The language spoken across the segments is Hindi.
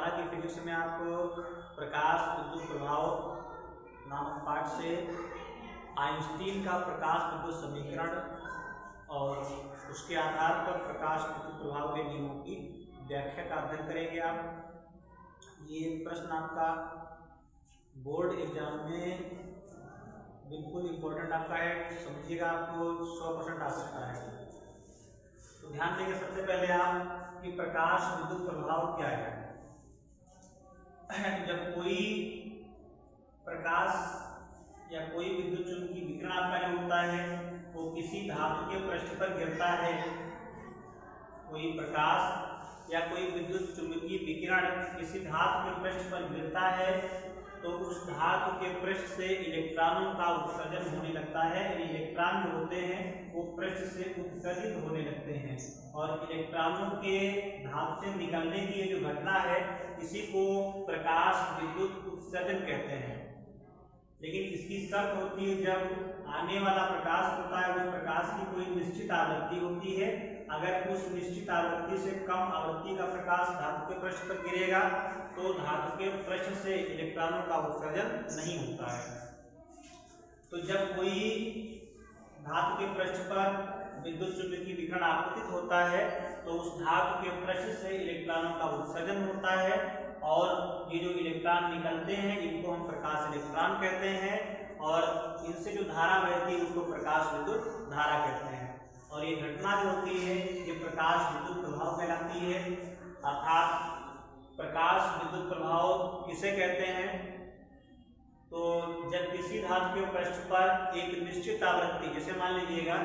12 की फिजिक्स में आपको प्रकाश विद्युत प्रभाव नामक पाठ से आइंस्टीन का प्रकाश विद्युत समीकरण और उसके आधार पर प्रकाश विद्युत प्रभाव के नियमों की व्याख्या का अध्ययन करेंगे आप। ये प्रश्न आपका बोर्ड एग्जाम में बिल्कुल इम्पोर्टेंट आपका है, समझिएगा, आपको 100% आ सकता है। तो ध्यान देंगे सबसे पहले आप कि प्रकाश विद्युत प्रभाव क्या है। जब कोई प्रकाश या कोई विद्युत चुंबकीय विकिरण आपका होता है वो किसी धातु के पृष्ठ पर गिरता है, कोई प्रकाश या कोई विद्युत चुंबकीय विकिरण किसी धातु के पृष्ठ पर गिरता है तो उस धातु के पृष्ठ से इलेक्ट्रॉनों का उत्सर्जन होने लगता है। इलेक्ट्रॉन जो होते हैं वो पृष्ठ से उत्सर्जित होने लगते हैं और इलेक्ट्रॉनों के धातु से निकलने की ये जो घटना है इसी को प्रकाश विद्युत उत्सर्जन कहते हैं। लेकिन इसकी शर्त होती है, जब आने वाला प्रकाश होता है उस प्रकाश की कोई निश्चित आवृत्ति होती है। अगर उस निश्चित आवृत्ति से कम आवृत्ति का प्रकाश धातु के पृष्ठ पर गिरेगा तो धातु के पृष्ठ से इलेक्ट्रॉनों का उत्सर्जन नहीं होता है। तो जब कोई धातु के पृष्ठ पर विद्युत चुंबकीय विकिरण आपतित होता है तो उस धातु के पृष्ठ से इलेक्ट्रॉनों का उत्सर्जन होता है और ये जो इलेक्ट्रॉन निकलते हैं इनको हम प्रकाश इलेक्ट्रॉन कहते हैं और इनसे जो धारा बहती है उसको प्रकाश विद्युत धारा कहते हैं। और ये घटना जो होती है ये प्रकाश विद्युत प्रभाव कहलाती है। अर्थात प्रकाश विद्युत प्रभाव किसे कहते हैं, तो जब किसी धातु के पृष्ठ पर एक निश्चित आवृत्ति, जैसे मान लीजिएगा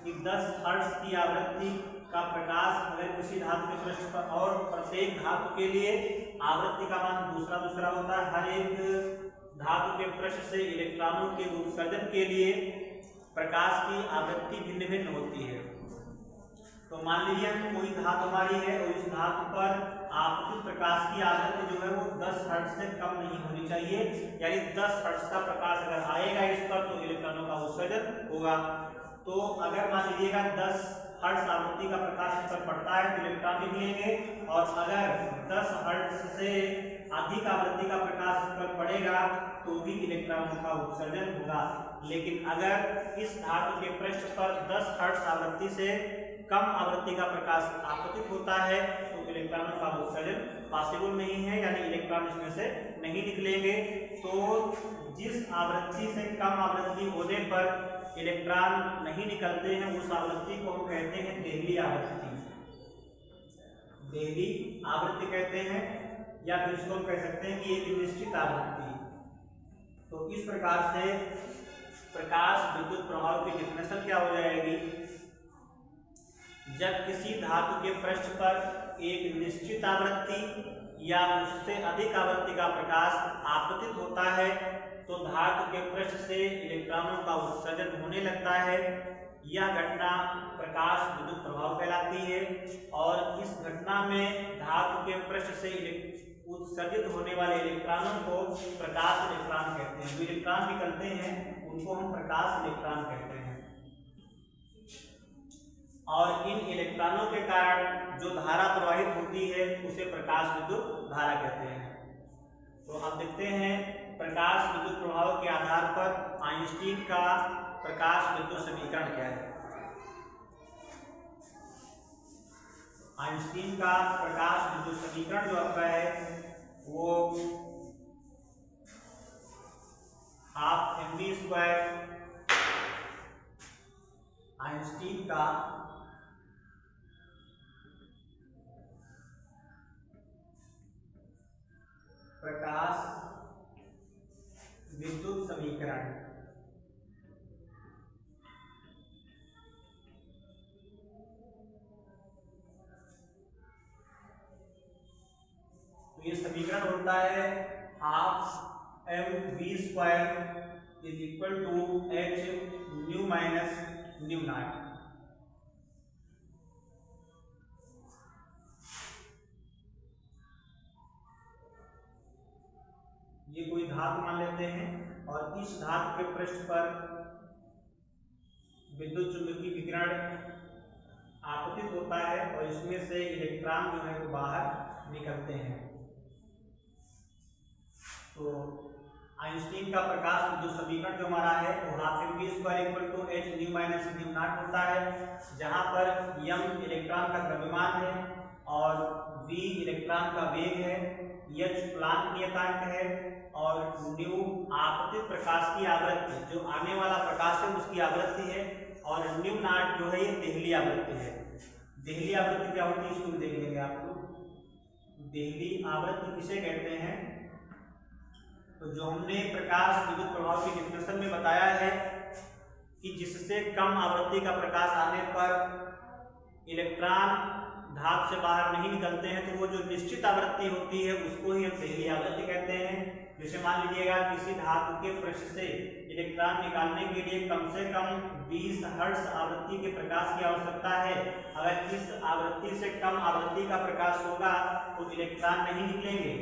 कि 10 हर्ट्ज की आवृत्ति का प्रकाश अगर किसी धातु के पृष्ठ पर, और प्रत्येक धातु के लिए आवृत्ति का मान दूसरा दूसरा होता है। हर एक धातु के पृष्ठ से इलेक्ट्रॉनों के उत्सर्जन के लिए प्रकाश की आवृत्ति भिन्न भिन्न होती है। तो मान लीजिए कोई धातु हमारी है और इस धातु पर आपतित प्रकाश की आवृत्ति जो है वो 10 हर्ट्ज से कम नहीं होनी चाहिए, यानी 10 हर्ट्ज का प्रकाश अगर आएगा इस पर तो इलेक्ट्रॉनों का उत्सर्जन होगा। तो अगर मान लीजिएगा 10 हर्ट्ज आवृत्ति का प्रकाश इस पर पड़ता है तो इलेक्ट्रॉन निकलेंगे, और अगर 10 हर्ट्ज से अधिक आवृत्ति का प्रकाश इस पर पड़ेगा तो भी इलेक्ट्रॉनों का उत्सर्जन होगा। लेकिन अगर इस धातु के पृष्ठ पर 10 हर्ट्ज आवृत्ति से कम आवृत्ति का प्रकाश आपतित होता है तो इलेक्ट्रॉनों का उत्सर्जन पॉसिबल नहीं है, यानी इलेक्ट्रॉन इसमें से नहीं निकलेंगे। तो जिस आवृत्ति से कम आवृत्ति होने पर इलेक्ट्रॉन नहीं निकलते हैं उस आवृत्ति को हम कहते हैं देहली आवृत्ति। देहली आवृत्ति कहते हैं, या फिर इसको हम कह सकते हैं कि एक निश्चित आवृत्ति। तो इस प्रकार से प्रकाश विद्युत प्रभाव की डेफिनेशन क्या हो जाएगी, जब किसी धातु के पृष्ठ पर एक निश्चित आवृत्ति या उससे अधिक आवृत्ति का प्रकाश आपतित होता है तो धातु के पृष्ठ से इलेक्ट्रॉनों का उत्सर्जन होने लगता है। यह घटना प्रकाश विद्युत प्रभाव कहलाती है और इस घटना में धातु के पृष्ठ से उत्सर्जित होने वाले इलेक्ट्रॉनों को प्रकाश इलेक्ट्रॉन कहते हैं। जो इलेक्ट्रॉन निकलते हैं उनको हम प्रकाश इलेक्ट्रॉन कहते हैं और इन इलेक्ट्रॉनों के कारण जो धारा प्रवाहित होती है उसे प्रकाश विद्युत धारा कहते हैं। तो अब देखते हैं प्रकाश विद्युत प्रभाव के आधार पर आइंस्टीन का प्रकाश विद्युत समीकरण क्या है। आइंस्टीन का प्रकाश विद्युत समीकरण जो आपका है वो 12mv²। आइंस्टीन का प्रकाश विद्युत समीकरण तो ये समीकरण होता है 12mv² is equal to h nu minus nu naught. ये कोई धातु मान लेते हैं और इस धातु के पृष्ठ पर विद्युत चुंबकीय विकिरण आपतित होता है और इसमें से इलेक्ट्रॉन जो है वो बाहर निकलते हैं। तो आइंस्टीन का प्रकाश विद्युत समीकरण जो हमारा है वो ½mv² h nu minus nu not होता है, जहां पर m इलेक्ट्रॉन का द्रव्यमान है और v इलेक्ट्रॉन का वेग है, h प्लांक नियतांक है और न्यू आपतित प्रकाश की आवृत्ति, जो आने वाला प्रकाश है उसकी आवृत्ति है, और न्यू नॉट जो है ये देहली आवृत्ति है। देहली आवृत्ति क्या होती है इसको भी देख लेंगे आप लोग। देहली आवृत्ति किसे कहते हैं? तो जो हमने प्रकाश विद्युत प्रभाव की डिफिनेशन में बताया है कि जिससे कम आवृत्ति का प्रकाश आने पर इलेक्ट्रॉन धातु से बाहर नहीं निकलते हैं, तो वो जो निश्चित आवृत्ति होती है उसको ही हम देहली आवृत्ति कहते हैं। जैसे मान लीजिएगा किसी धातु के पृष्ठ से इलेक्ट्रॉन निकालने के लिए कम से कम 20 हर्ट्ज आवृत्ति के प्रकाश की आवश्यकता है। अगर इस आवृत्ति से कम आवृत्ति का प्रकाश होगा तो इलेक्ट्रॉन नहीं निकलेंगे,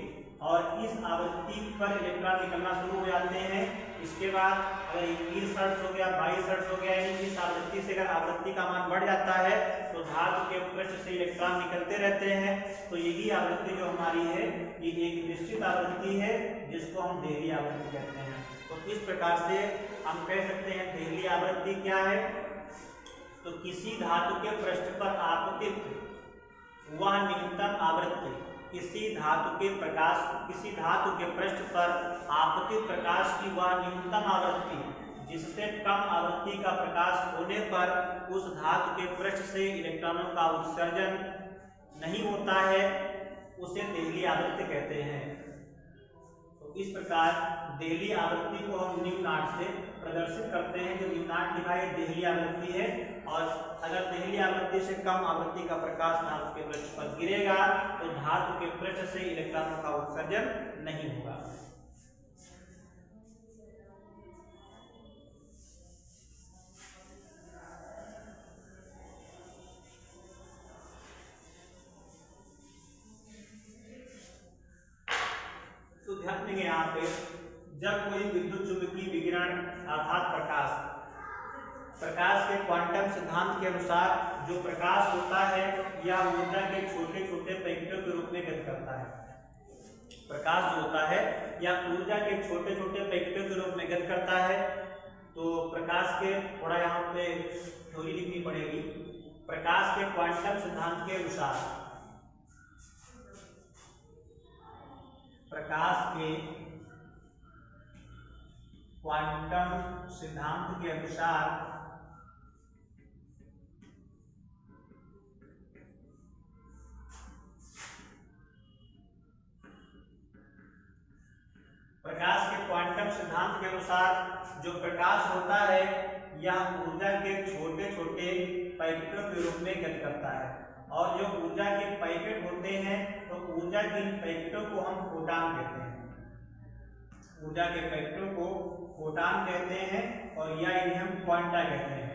और इस आवृत्ति पर इलेक्ट्रॉन निकलना शुरू हो जाते हैं। इसके बाद अगर 21 हर्ट्ज हो गया, 22 हर्ट्ज हो गया, यानी इस आवृत्ति से अगर आवृत्ति का मान बढ़ जाता है तो धातु के पृष्ठ से इलेक्ट्रॉन निकलते रहते हैं। तो यही आवृत्ति जो हमारी है ये एक निश्चित आवृत्ति है जिसको हम देहली आवृत्ति कहते हैं। तो इस प्रकार से हम कह सकते हैं देहली आवृत्ति क्या है? तो किसी धातु के पृष्ठ पर आपतित वह न्यूनतम आवृत्ति, किसी धातु के पृष्ठ पर आपतित प्रकाश की वह न्यूनतम आवृत्ति जिससे कम आवृत्ति का प्रकाश होने पर उस धातु के पृष्ठ से इलेक्ट्रॉनों का उत्सर्जन नहीं होता है, उसे देहली आवृत्ति कहते हैं। तो इस प्रकार देहली आवृत्ति को हम न्यू नॉट से प्रदर्शित करते हैं। जो न्यू नॉट लिखा है देहली आवृत्ति है, और अगर देहली आवृत्ति से कम आवृत्ति का प्रकाश धातु के पृष्ठ पर गिरेगा तो धातु के पृष्ठ से इलेक्ट्रॉनों का उत्सर्जन नहीं होगा। तो ध्यान देंगे यहाँ पे, जब कोई विद्युत चुंबकीय विकिरण अर्थात प्रकाश के क्वांटम सिद्धांत के अनुसार जो प्रकाश होता है यह ऊर्जा के छोटे छोटे पैकेटों के रूप में गति करता है। प्रकाश जो होता है यह ऊर्जा के छोटे छोटे पैकेटों के रूप में गति करता है। तो प्रकाश के थोड़ा यहाँ पे थ्योरी लिखनी पड़ेगी। प्रकाश के क्वांटम सिद्धांत के अनुसार, प्रकाश के क्वांटम सिद्धांत के अनुसार जो प्रकाश होता है यह ऊर्जा के छोटे छोटे पैकेटों के रूप में गति करता है, और जो ऊर्जा के पैकेट होते हैं तो ऊर्जा के इन पैकेटों को हम फोटॉन कहते हैं। ऊर्जा के पैकेटों को फोटॉन कहते हैं और या इन्हें हम क्वांटा कहते हैं।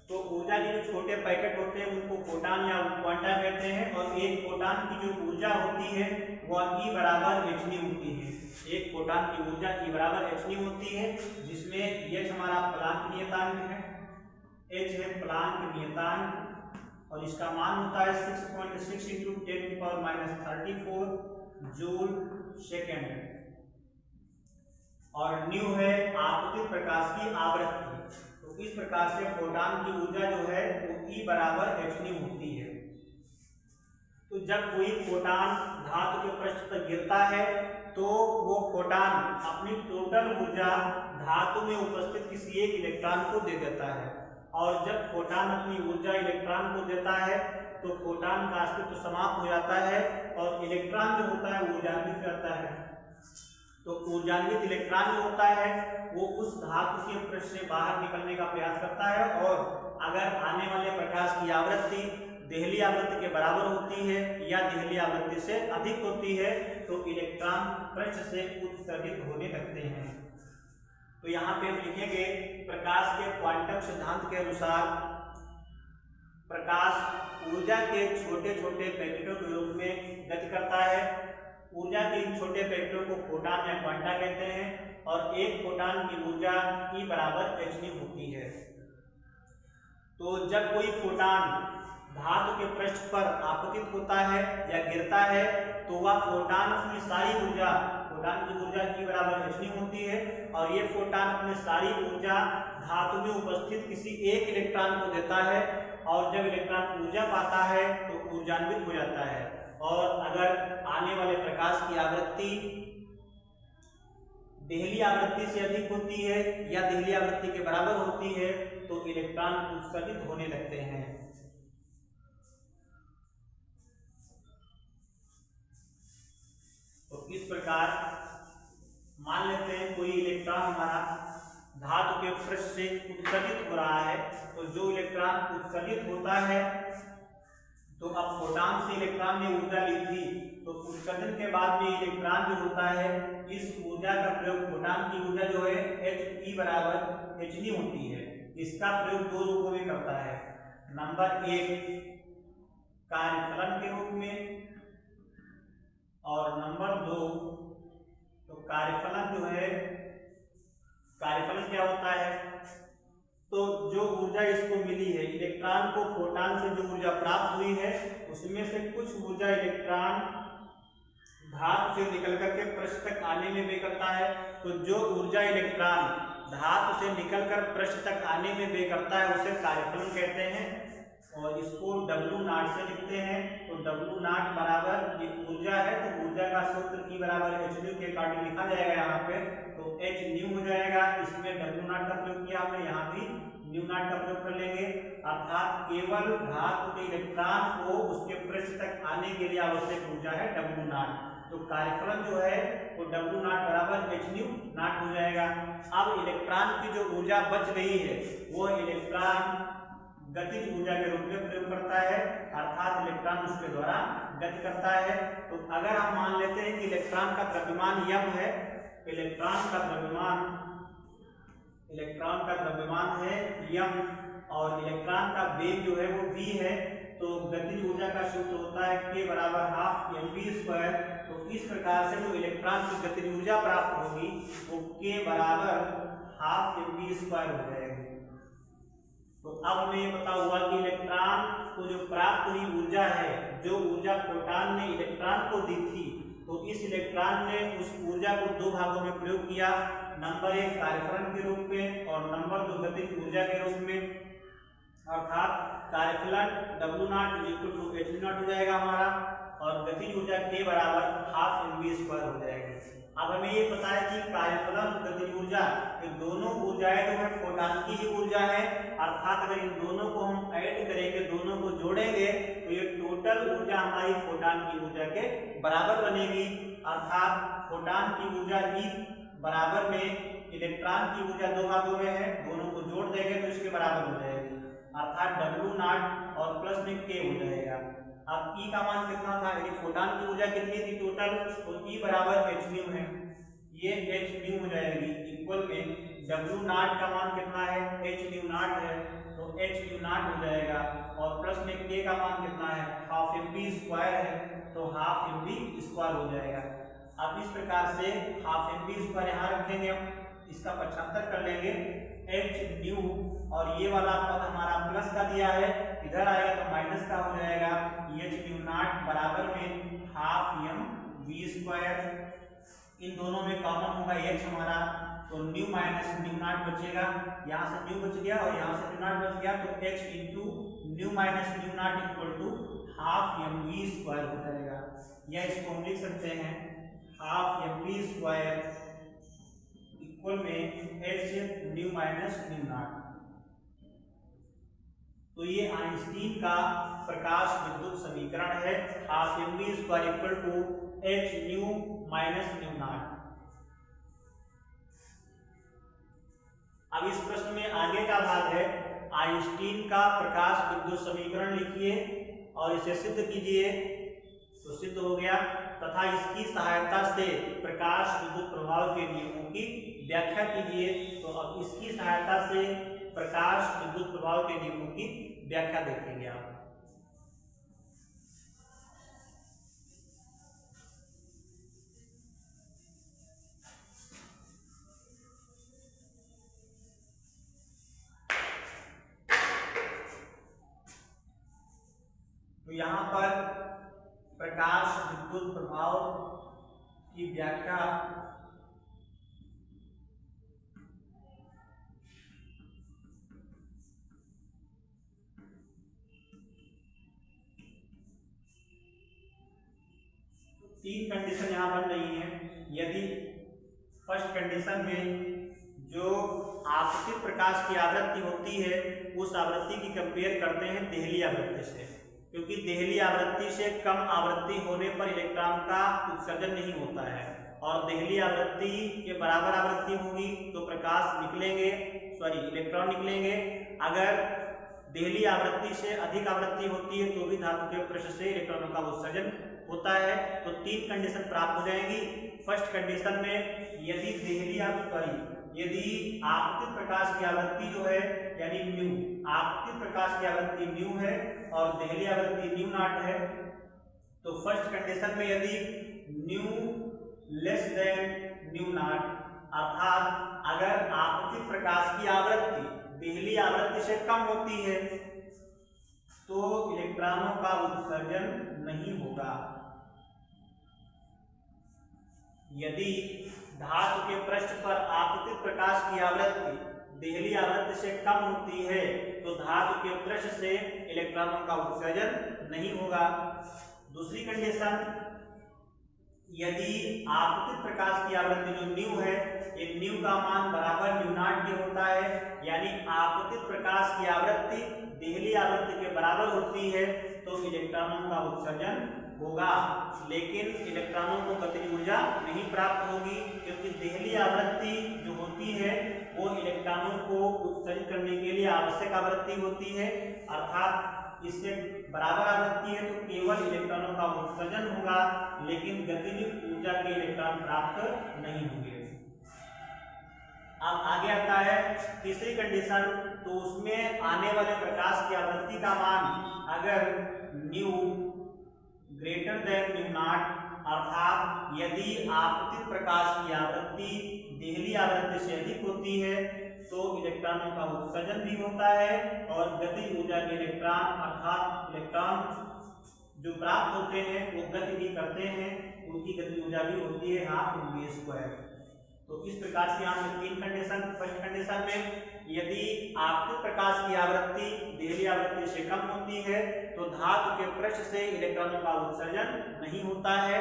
तो ऊर्जा के जो छोटे पैकेट होते हैं उनको फोटॉन या क्वांटा कहते हैं, और एक फोटॉन की जो ऊर्जा होती है वह E बराबर hν होती है। एक फोटॉन की ऊर्जा E बराबर hν होती है, जिसमें H हमारा प्लांक नियतांक है, H है प्लांक नियतांक, और इसका मान होता है 6.6 × 10⁻34 जूल सेकेंड, और न्यू है आपतित प्रकाश की आवृत्ति। तो इस प्रकार से फोटॉन की ऊर्जा जो है वो E बराबर hν होती है। तो जब कोई फोटॉन धातु के पृष्ठ पर गिरता है तो वो फोटॉन अपनी टोटल ऊर्जा धातु में उपस्थित किसी एक इलेक्ट्रॉन को दे देता है, और जब फोटॉन अपनी ऊर्जा इलेक्ट्रॉन को देता है तो फोटॉन का अस्तित्व समाप्त हो जाता है, और इलेक्ट्रॉन जो होता है ऊर्जान्वित करता है। तो ऊर्जान्वित इलेक्ट्रॉन जो होता है वो उस धातु के पृष्ठ से बाहर निकलने का प्रयास करता है, और अगर आने वाले प्रकाश की आवृत्ति देहली आवृत्ति के बराबर होती है या देहली आवृत्ति से अधिक होती है तो इलेक्ट्रॉन पृष्ठ से उत्सर्जित होने लगते हैं। तो यहाँ पे हम लिखेंगे प्रकाश के क्वांटम सिद्धांत के अनुसार प्रकाश ऊर्जा के छोटे छोटे पैकेटों के रूप में गति करता है। ऊर्जा के इन छोटे पैकेटों को फोटॉन या क्वांटा कहते हैं, और एक फोटॉन की ऊर्जा E बराबर hν होती है। तो जब कोई फोटॉन धातु के पृष्ठ पर आपतित होता है या गिरता है तो वह फोटान अपनी सारी ऊर्जा, फोटान की ऊर्जा E बराबर hν होती है और ये फोटान अपनी सारी ऊर्जा धातु में उपस्थित किसी एक इलेक्ट्रॉन को देता है और जब इलेक्ट्रॉन ऊर्जा पाता है तो ऊर्जान्वित हो जाता है। और अगर आने वाले प्रकाश की आवृत्ति देहली आवृत्ति से अधिक होती है या देहली आवृत्ति के बराबर होती है तो इलेक्ट्रॉन उत्सर्जित होने लगते हैं। तो इस प्रकार मान लेते हैं कोई इलेक्ट्रॉन हमारा धातु के पृष्ठ से उत्सर्जित हो रहा है, तो जो इलेक्ट्रॉन उत्सर्जित होता है तो अब फोटान से इलेक्ट्रॉन ने ऊर्जा ली थी तो उत्सर्जन के बाद में इलेक्ट्रॉन जो होता है इस ऊर्जा का प्रयोग, फोटान की ऊर्जा जो है He बराबर hν होती है, इसका प्रयोग दो रूपों में करता है। नंबर एक कार्यफलन के रूप में और नंबर दो, तो कार्यफलन जो है, कार्यफलन क्या होता है, तो जो ऊर्जा इसको मिली है इलेक्ट्रॉन को फोटान से जो ऊर्जा प्राप्त हुई है उसमें से कुछ ऊर्जा इलेक्ट्रॉन धातु से निकल करके पृष्ठ तक आने में व्यय करता है। तो जो ऊर्जा इलेक्ट्रॉन धातु से निकलकर पृष्ठ तक आने में व्यय करता है उसे कार्यफलन कहते हैं और इसको W0 से लिखते हैं। तो W0 बराबर ये ऊर्जा है तो ऊर्जा का सूत्र E बराबर hν के अकॉर्डिंग लिखा जाएगा यहाँ पे, तो hν हो जाएगा। इसमें W0 का प्रयोग किया हमने, यहाँ भी μ0 का प्रयोग कर लेंगे, अर्थात केवल धातु के इलेक्ट्रॉन को उसके पृष्ठ तक आने के लिए आवश्यक ऊर्जा है W0। तो कार्यफलन जो है वो W0 बराबर hν0 हो जाएगा। अब इलेक्ट्रॉन की जो ऊर्जा बच गई है वो इलेक्ट्रॉन गतिज ऊर्जा के रूप में प्रयोग करता है, अर्थात इलेक्ट्रॉन उसके द्वारा गति करता है। तो अगर हम मान लेते हैं कि इलेक्ट्रॉन का द्रव्यमान m है, इलेक्ट्रॉन का द्रव्यमान है m और इलेक्ट्रॉन का वेग जो है वो v है, तो गतिज ऊर्जा का सूत्र होता है k बराबर ½ mv²। तो इस प्रकार से जो इलेक्ट्रॉन की गतिज ऊर्जा प्राप्त होगी वो k बराबर ½ mv² हो जाएगी। तो अब हमें ये पता हुआ कि इलेक्ट्रॉन को जो प्राप्त हुई ऊर्जा है, जो ऊर्जा फोटान ने इलेक्ट्रॉन को दी थी, तो इस इलेक्ट्रॉन ने उस ऊर्जा को दो भागों में प्रयोग किया, नंबर एक कार्यफलन के रूप में और नंबर दो गतिज ऊर्जा के रूप में, अर्थात कार्यफलन W0 hν0 हो जाएगा हमारा और गतिज ऊर्जा k बराबर ½ mv² हो जाएगी। अब हमें ये पता है कि कार्यफलन और गतिज ऊर्जा ये दोनों ऊर्जाएं जो है फोटान की ही ऊर्जा है, अर्थात अगर इन दोनों को हम ऐड करेंगे, दोनों को जोड़ेंगे तो ये टोटल ऊर्जा हमारी फोटान की ऊर्जा के बराबर बनेगी, अर्थात फोटान की ऊर्जा E बराबर में इलेक्ट्रॉन की ऊर्जा दो भागों में है, दोनों को जोड़ देंगे तो इसके बराबर हो जाएगी, अर्थात W0 और प्लस में k हो जाएगा। अब E का मान कितना था, यदि फोटान की ऊर्जा कितनी थी टोटल, तो E बराबर hν है, ये hν हो जाएगी, इक्वल में W0 का मान कितना है, hν0 है, तो hν0 हो जाएगा और प्लस में k का मान कितना है, ½ mv² है, तो ½ mv² हो जाएगा। अब इस प्रकार से ½ mv² यहाँ रखेंगे, हम इसका पक्षांतर कर लेंगे, hν और ये वाला पद हमारा प्लस का दिया है, इधर आएगा तो माइनस का हो जाएगा, hν0 बराबर में ½ mv², इन दोनों में कॉमन होगा h हमारा, तो न्यू माइनस μ0 बचेगा, यहाँ से न्यू बच गया और यहाँ से μ0 बच गया, तो h into nu minus μ0 equal to ½ mv² हो जाएगा, या इसको हम लिख सकते हैं ½ mv² इक्वल में h न्यू माइनस μ0। तो ये आइंस्टीन का प्रकाश विद्युत समीकरण है, ½ mv² equal to h nu minus μ0। अब इस प्रश्न में आगे का भाग है, आइंस्टीन का प्रकाश विद्युत समीकरण लिखिए और इसे सिद्ध कीजिए। तो सिद्ध हो गया, तथा इसकी सहायता से प्रकाश विद्युत प्रभाव के नियमों की व्याख्या कीजिए। तो अब इसकी सहायता से प्रकाश विद्युत प्रभाव के नियमों की व्याख्या देखेंगे आप। यहाँ पर प्रकाश विद्युत प्रभाव की व्याख्या तीन कंडीशन यहाँ बन रही है। यदि फर्स्ट कंडीशन में जो आपतित प्रकाश की आवृत्ति होती है उस आवृत्ति की कंपेयर करते हैं देहली आवृत्ति से, क्योंकि देहली आवृत्ति से कम आवृत्ति होने पर इलेक्ट्रॉन का उत्सर्जन नहीं होता है, और देहली आवृत्ति के बराबर आवृत्ति होगी तो प्रकाश निकलेंगे, इलेक्ट्रॉन निकलेंगे। अगर देहली आवृत्ति से अधिक आवृत्ति होती है तो भी धातु के पृष्ठ से इलेक्ट्रॉनों का उत्सर्जन होता है। तो तीन कंडीशन प्राप्त हो जाएंगी। फर्स्ट कंडीशन में यदि आपतित प्रकाश की आवृत्ति जो है यानी न्यू, आपतित प्रकाश की आवृत्ति न्यू है और देहली आवृत्ति न्यू नॉट है, तो फर्स्ट कंडीशन में यदि new less than new not, अर्थात अगर आपतित प्रकाश की आवृत्ति देहली आवृत्ति से कम होती है तो इलेक्ट्रॉनों का उत्सर्जन नहीं होगा। यदि धातु के पृष्ठ पर आपतित प्रकाश की आवृत्ति देहली आवृत्ति से कम होती है तो धातु के पृष्ठ से इलेक्ट्रॉनों का उत्सर्जन नहीं होगा। दूसरी कंडीशन, यदि आपतित प्रकाश की आवृत्ति जो न्यू है, ये न्यू का मान बराबर न्यू नॉट के होता है, यानी आपतित प्रकाश की आवृत्ति देहली आवृत्ति के बराबर होती है तो इलेक्ट्रॉनों का उत्सर्जन होगा, लेकिन इलेक्ट्रॉनों को गतिज ऊर्जा नहीं प्राप्त होगी, क्योंकि देहली आवृत्ति जो होती है वो इलेक्ट्रॉनों को उत्सर्जित करने के लिए आवश्यक आवृत्ति होती है, अर्थात इससे बराबर आवृत्ति है तो केवल इलेक्ट्रॉनों का उत्सर्जन होगा, लेकिन गतिज ऊर्जा के इलेक्ट्रॉन प्राप्त नहीं होंगे। अब आगे आता है तीसरी कंडीशन, तो उसमें आने वाले प्रकाश की आवृत्ति का मान अगर new greater than new not, अर्थात यदि आपतित प्रकाश की आवृत्ति देहली आवृत्ति से अधिक होती है तो इलेक्ट्रॉनों का उत्सर्जन भी होता है और गतिज ऊर्जा के इलेक्ट्रॉन अर्थात इलेक्ट्रॉन जो प्राप्त होते हैं वो गति भी करते हैं, उनकी गति ऊर्जा भी होती है हाफ v²। तो इस प्रकार से यहाँ तीन कंडीशन। फर्स्ट कंडीशन में यदि आपतित प्रकाश की आवृत्ति देहली आवृत्ति से कम होती है तो धातु के पृष्ठ से इलेक्ट्रॉनों का उत्सर्जन नहीं होता है।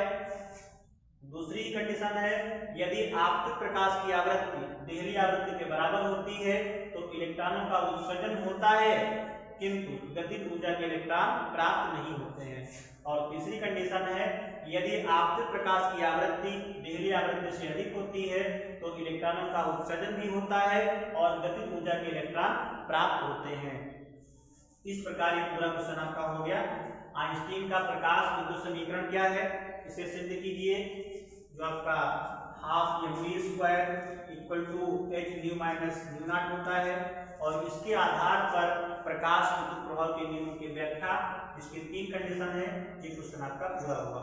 दूसरी कंडीशन है, यदि आपतित प्रकाश की आवृत्ति देहली आवृत्ति के बराबर होती है तो इलेक्ट्रॉनों का उत्सर्जन होता है किंतु गतिज ऊर्जा के इलेक्ट्रॉन प्राप्त नहीं होते हैं। और तीसरी कंडीशन है, यदि आपतित प्रकाश की आवृत्ति देहली आवृत्ति से अधिक होती है तो इलेक्ट्रॉनों का उत्सर्जन भी होता है और गतिज ऊर्जा के इलेक्ट्रॉन प्राप्त होते हैं। इस प्रकार ये पूरा क्वेश्चन आपका हो गया। आइंस्टीन का प्रकाश विद्युत समीकरण क्या है इसे सिद्ध कीजिए, जो आपका half mv² = h nu minus nu not होता है, और इसके आधार पर प्रकाश विद्युत प्रभाव के नियमों की व्याख्या, इसकी तीन कंडीशन है। ये क्वेश्चन आपका पूरा हुआ।